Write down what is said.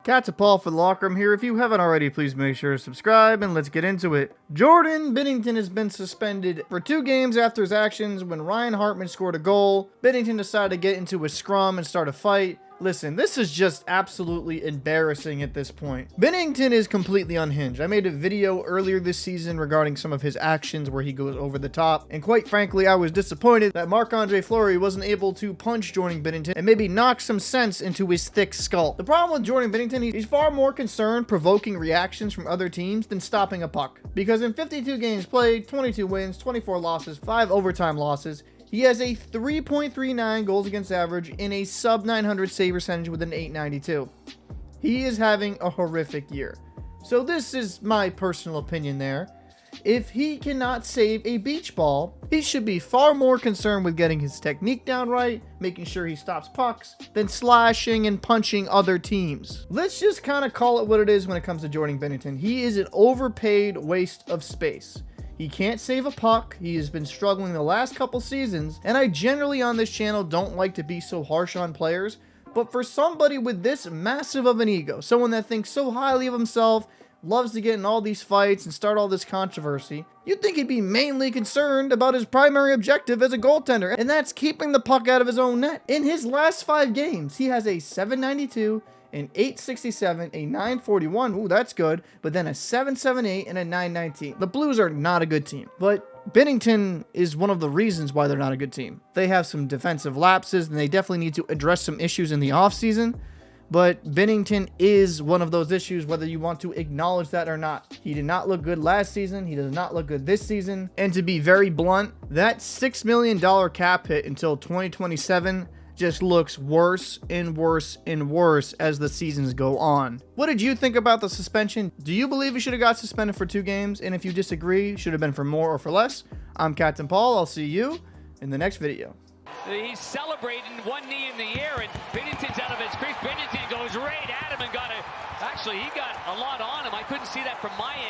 Cats Paul for the Locker Room here. If you haven't already, please make sure to subscribe and let's get into it. Jordan Binnington has been suspended for 2 games after his actions when Ryan Hartman scored a goal. Binnington decided to get into a scrum and start a fight. Listen, this is just absolutely embarrassing at this point. Binnington is completely unhinged. I made a video earlier this season regarding some of his actions where he goes over the top, and quite frankly, I was disappointed that Marc-Andre wasn't able to punch Jordan Binnington and maybe knock some sense into his thick skull. The problem with Jordan Binnington, he's far more concerned provoking reactions from other teams than stopping a puck. Because in 52 games played, 22 wins, 24 losses, 5 overtime losses, he has a 3.39 goals against average and a sub 900 save percentage with an 892. He is having a horrific year. So this is my personal opinion there. If he cannot save a beach ball, he should be far more concerned with getting his technique down right, making sure he stops pucks, than slashing and punching other teams. Let's just kind of call it what it is when it comes to Jordan Binnington. He is an overpaid waste of space. He can't save a puck. He has been struggling the last couple seasons, and I generally on this channel don't like to be so harsh on players, but for somebody with this massive of an ego, someone that thinks so highly of himself, loves to get in all these fights and start all this controversy, you'd think he'd be mainly concerned about his primary objective as a goaltender, and that's keeping the puck out of his own net. In his last 5 games, he has a 792, an 867, a 941, ooh, that's good, but then a 778 and a 919. The Blues are not a good team, but Binnington is one of the reasons why they're not a good team. They have some defensive lapses, and they definitely need to address some issues in the offseason, but Binnington is one of those issues, whether you want to acknowledge that or not. He did not look good last season. He does not look good this season, and to be very blunt, that $6 million cap hit until 2027 just looks worse and worse and worse as the seasons go on. What did you think about the suspension? Do you believe he should have got suspended for 2 games? And if you disagree, should have been for more or for less? I'm Captain Paul. I'll see you in the next video. He's celebrating, one knee in the air, and Binnington's out of his crease. Binnington goes right at him and got it. Actually, he got a lot on him. I couldn't see that from my angle.